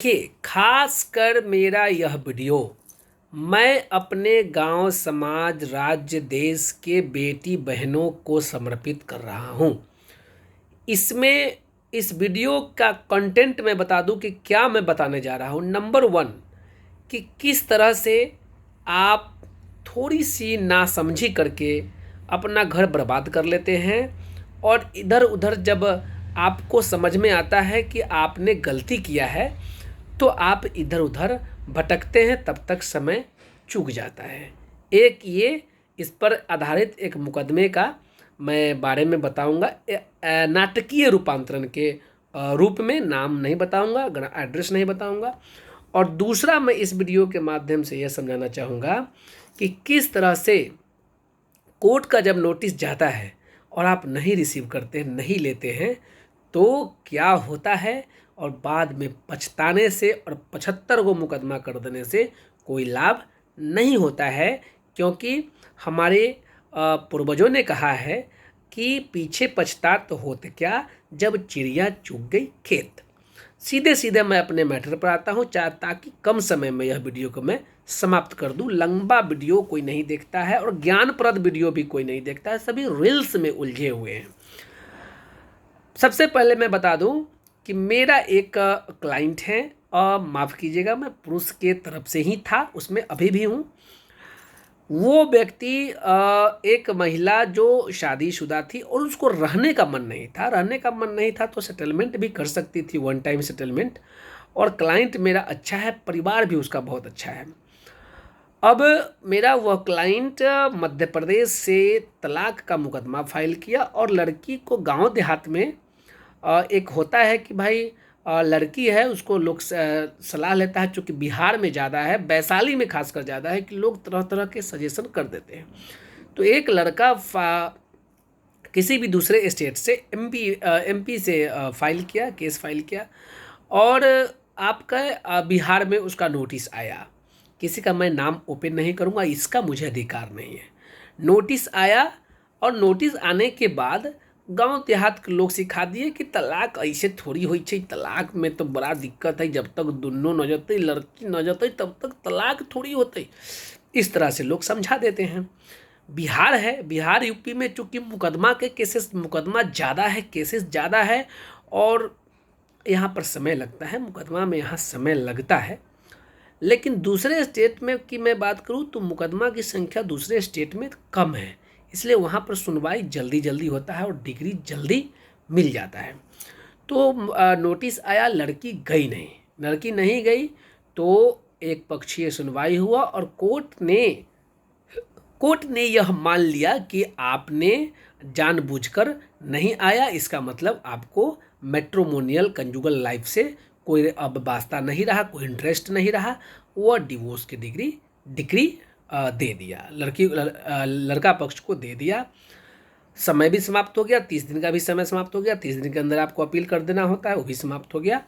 देखिए, खास कर मेरा यह वीडियो मैं अपने गांव, समाज, राज्य, देश के बेटी बहनों को समर्पित कर रहा हूं। इसमें इस वीडियो का कंटेंट मैं बता दूं कि क्या मैं बताने जा रहा हूं। नंबर वन, कि किस तरह से आप थोड़ी सी नासमझी करके अपना घर बर्बाद कर लेते हैं, और इधर उधर जब आपको समझ में आता है कि आपने गलती किया है तो आप इधर उधर भटकते हैं, तब तक समय चूक जाता है। एक ये इस पर आधारित एक मुकदमे का मैं बारे में बताऊंगा, नाटकीय रूपांतरण के रूप में। नाम नहीं बताऊंगा, एड्रेस नहीं बताऊंगा। और दूसरा, मैं इस वीडियो के माध्यम से यह समझाना चाहूँगा कि किस तरह से कोर्ट का जब नोटिस जाता है और आप नहीं रिसीव करते, नहीं लेते हैं, तो क्या होता है, और बाद में पछताने से और 75 को मुकदमा कर देने से कोई लाभ नहीं होता है। क्योंकि हमारे पूर्वजों ने कहा है कि पीछे पछता तो होते क्या, जब चिड़िया चुग गई खेत। सीधे सीधे मैं अपने मैटर पर आता हूँ, ताकि कम समय में यह वीडियो को मैं समाप्त कर दूं। लंबा वीडियो कोई नहीं देखता है और ज्ञानप्रद वीडियो भी कोई नहीं देखता है, सभी रील्स में उलझे हुए हैं। सबसे पहले मैं बता दूं कि मेरा एक क्लाइंट है, और माफ़ कीजिएगा, मैं पुरुष के तरफ से ही था, उसमें अभी भी हूँ। वो व्यक्ति एक महिला जो शादीशुदा थी और उसको रहने का मन नहीं था, तो सेटलमेंट भी कर सकती थी, वन टाइम सेटलमेंट। और क्लाइंट मेरा अच्छा है, परिवार भी उसका बहुत अच्छा है। अब मेरा वह क्लाइंट मध्य प्रदेश से तलाक का मुकदमा फाइल किया, और लड़की को गांव देहात में एक होता है कि भाई लड़की है, उसको लोग सलाह लेता है, चूँकि बिहार में ज़्यादा है, वैशाली में खासकर ज़्यादा है, कि लोग तरह तरह के सजेशन कर देते हैं। तो एक लड़का किसी भी दूसरे स्टेट से एमपी से केस फाइल किया, और आपका बिहार में उसका नोटिस आया। किसी का मैं नाम ओपन नहीं करूँगा, इसका मुझे अधिकार नहीं है। नोटिस आया, और नोटिस आने के बाद गांव देहात के लोग सिखा दिए कि तलाक ऐसे थोड़ी होइ छै, तलाक में तो बड़ा दिक्कत है, जब तक दुनों न जते, लड़की न जते, तब तक तलाक थोड़ी होते। इस तरह से लोग समझा देते हैं। बिहार है, बिहार यूपी में चूँकि मुकदमा ज़्यादा है, केसेस ज़्यादा है, और यहाँ पर समय लगता है, मुकदमा में यहाँ समय लगता है। लेकिन दूसरे स्टेट में की मैं बात करूँ तो मुकदमा की संख्या दूसरे स्टेट में कम है, इसलिए वहाँ पर सुनवाई जल्दी जल्दी होता है और डिग्री जल्दी मिल जाता है। तो नोटिस आया, लड़की नहीं गई, तो एक पक्षीय सुनवाई हुआ, और कोर्ट ने यह मान लिया कि आपने जानबूझकर नहीं आया, इसका मतलब आपको मैट्रिमोनियल कंजुगल लाइफ से कोई अब वास्ता नहीं रहा, कोई इंटरेस्ट नहीं रहा। वह डिवोर्स की डिग्री दे दिया, लड़का पक्ष को दे दिया। समय भी समाप्त हो गया, 30 दिन का भी समय समाप्त हो गया, 30 दिन के अंदर आपको अपील कर देना होता है, वो भी समाप्त हो गया।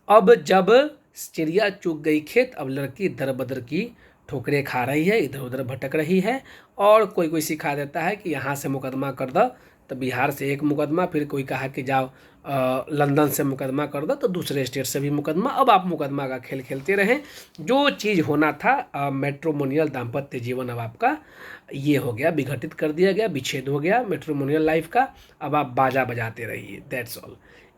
अब जब चिड़िया चुग गई खेत, अब लड़की दर बदर की ठोकरें खा रही है, इधर उधर भटक रही है, और कोई सिखा देता है कि यहाँ से मुकदमा कर दो, तो बिहार से एक मुकदमा, फिर कोई कहा कि जाओ लंदन से मुकदमा कर दो, तो दूसरे स्टेट से भी मुकदमा। अब आप मुकदमा का खेल खेलते रहें। जो चीज़ होना था मैट्रिमोनियल दाम्पत्य जीवन, अब आपका ये हो गया, विघटित कर दिया गया, विच्छेद हो गया मैट्रिमोनियल लाइफ का। अब आप बाजा बजाते रहिए, दैट्स ऑल।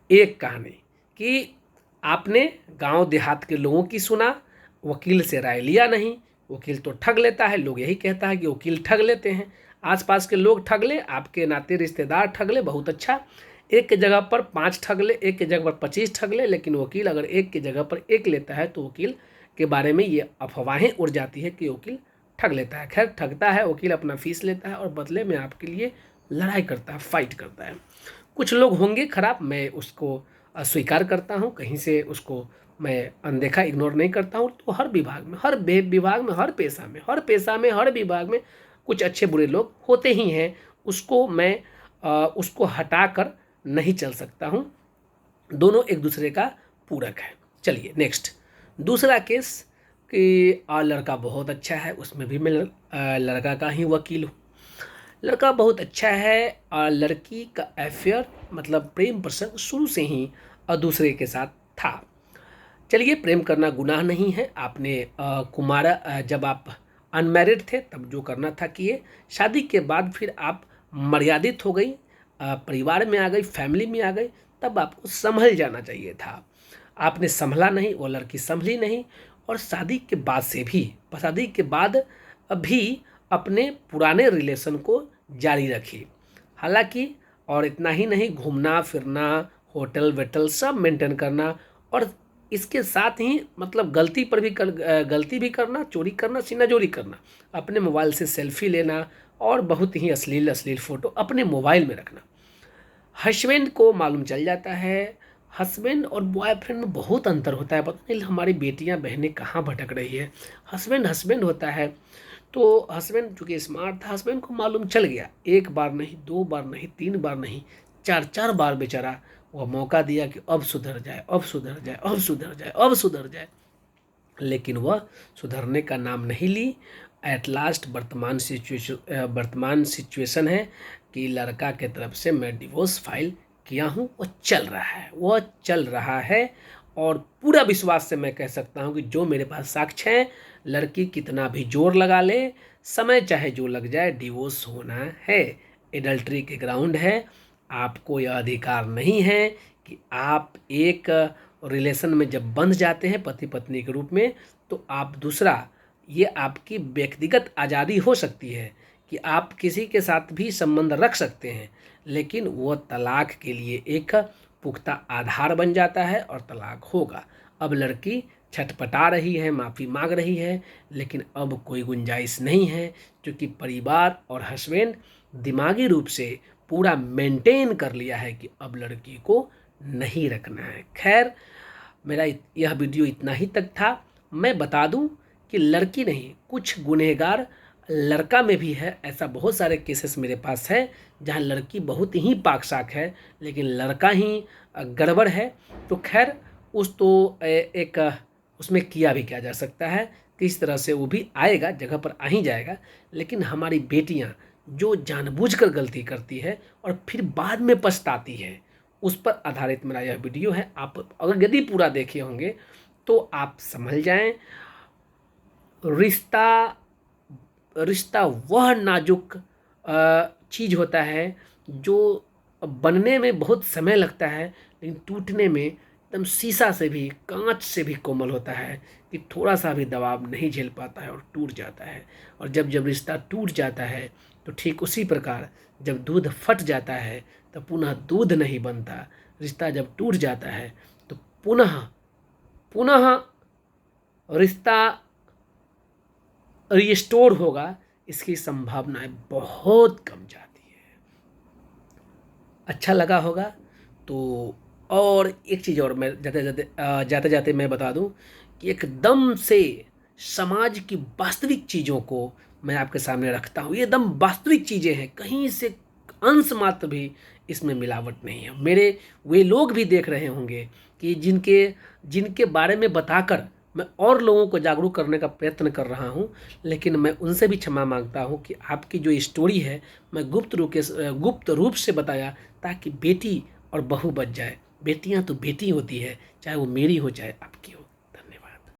एक कहानी कि आपने गांव देहात के लोगों की सुना, वकील से राय लिया नहीं। वकील तो ठग लेता है, लोग यही कहता है कि वकील ठग लेते हैं। आसपास के लोग ठग ले, आपके नाते रिश्तेदार ठग ले, बहुत अच्छा। एक की जगह पर 5 ठग ले, एक की जगह पर 25 ठग ले, लेकिन वकील अगर एक की जगह पर 1 लेता है तो वकील के बारे में ये अफवाहें उड़ जाती है कि वकील ठग लेता है। खैर, ठगता है वकील, अपना फीस लेता है और बदले में आपके लिए लड़ाई करता है, फाइट करता है। कुछ लोग होंगे खराब, मैं उसको स्वीकार करता हूँ, कहीं से उसको मैं अनदेखा, इग्नोर नहीं करता हूँ। तो हर विभाग में, हर विभाग में, हर पेशा में, हर विभाग में कुछ अच्छे बुरे लोग होते ही हैं। उसको मैं उसको हटाकर नहीं चल सकता हूँ, दोनों एक दूसरे का पूरक है। चलिए नेक्स्ट, दूसरा केस कि लड़का बहुत अच्छा है, उसमें भी मैं लड़का का ही वकील हूँ। लड़का बहुत अच्छा है, और लड़की का अफेयर मतलब प्रेम प्रसंग शुरू से ही दूसरे के साथ था। चलिए, प्रेम करना गुनाह नहीं है। आपने जब आप अनमैरिड थे तब जो करना था किए। शादी के बाद फिर आप मर्यादित हो गई, परिवार में आ गई, फैमिली में आ गई, तब आपको संभल जाना चाहिए था। आपने संभला नहीं, वो लड़की संभली नहीं, और शादी के बाद से भी, शादी के बाद भी अपने पुराने रिलेशन को जारी रखी। हालांकि और इतना ही नहीं, घूमना फिरना, होटल वेटल सब मेंटेन करना, और इसके साथ ही मतलब गलती भी करना, चोरी करना, सीनाजोरी करना, अपने मोबाइल से सेल्फी लेना, और बहुत ही अश्लील अश्लील फ़ोटो अपने मोबाइल में रखना। हस्बैंड को मालूम चल जाता है। हस्बैंड और बॉयफ्रेंड में बहुत अंतर होता है। पता नहीं हमारी बेटियां बहनें कहाँ भटक रही है। हस्बैंड हस्बैंड होता है, तो हस्बैंड चूँकि स्मार्ट था, हस्बैंड को मालूम चल गया। एक बार नहीं, दो बार नहीं, तीन बार नहीं, चार चार बार बेचारा वह मौका दिया कि अब सुधर जाए, अब सुधर जाए, अब सुधर जाए, अब सुधर जाए, लेकिन वह सुधरने का नाम नहीं ली। एट लास्ट वर्तमान सिचुएशन है कि लड़का के तरफ से मैं डिवोर्स फाइल किया हूँ, वह चल रहा है। और पूरा विश्वास से मैं कह सकता हूँ कि जो मेरे पास साक्ष्य हैं, लड़की कितना भी जोर लगा ले, समय चाहे जो लग जाए, डिवोर्स होना है। एडल्ट्री के ग्राउंड है। आपको यह अधिकार नहीं है कि आप एक रिलेशन में जब बंध जाते हैं पति पत्नी के रूप में, तो आप दूसरा, ये आपकी व्यक्तिगत आज़ादी हो सकती है कि आप किसी के साथ भी संबंध रख सकते हैं, लेकिन वो तलाक के लिए एक पुख्ता आधार बन जाता है और तलाक होगा। अब लड़की छटपटा रही है, माफ़ी मांग रही है, लेकिन अब कोई गुंजाइश नहीं है, क्योंकि परिवार और हस्बैंड दिमागी रूप से पूरा मेंटेन कर लिया है कि अब लड़की को नहीं रखना है। खैर, मेरा यह वीडियो इतना ही तक था। मैं बता दूं कि लड़की नहीं, कुछ गुनहगार लड़का में भी है। ऐसा बहुत सारे केसेस मेरे पास है जहां लड़की बहुत ही पाक साक है, लेकिन लड़का ही गड़बड़ है। तो खैर, उसमें किया भी क्या जा सकता है, किस तरह से वो भी आएगा, जगह पर आ ही जाएगा। लेकिन हमारी बेटियां जो जानबूझकर गलती करती है और फिर बाद में पछताती है, उस पर आधारित मेरा यह वीडियो है। आप अगर यदि पूरा देखे होंगे तो आप समझ जाएं। रिश्ता वह नाजुक चीज़ होता है जो बनने में बहुत समय लगता है, लेकिन टूटने में एकदम शीशा से भी, कांच से भी कोमल होता है, कि थोड़ा सा भी दबाव नहीं झेल पाता है और टूट जाता है। और जब जब रिश्ता टूट जाता है तो ठीक उसी प्रकार जब दूध फट जाता है तो पुनः दूध नहीं बनता। रिश्ता जब टूट जाता है तो पुनः रिश्ता रिस्टोर होगा, इसकी संभावनाएं बहुत कम जाती है। अच्छा लगा होगा तो, और एक चीज़ और मैं जाते जाते मैं बता दूं कि एकदम से समाज की वास्तविक चीज़ों को मैं आपके सामने रखता हूं। ये एकदम वास्तविक चीज़ें हैं, कहीं से अंश मात्र भी इसमें मिलावट नहीं है। मेरे वे लोग भी देख रहे होंगे कि जिनके बारे में बताकर मैं और लोगों को जागरूक करने का प्रयत्न कर रहा हूं, लेकिन मैं उनसे भी क्षमा मांगता हूं कि आपकी जो स्टोरी है मैं गुप्त रूप से बताया, ताकि बेटी और बहू बच जाए। बेटियां तो बेटी होती है, चाहे वो मेरी हो चाहे आपकी हो।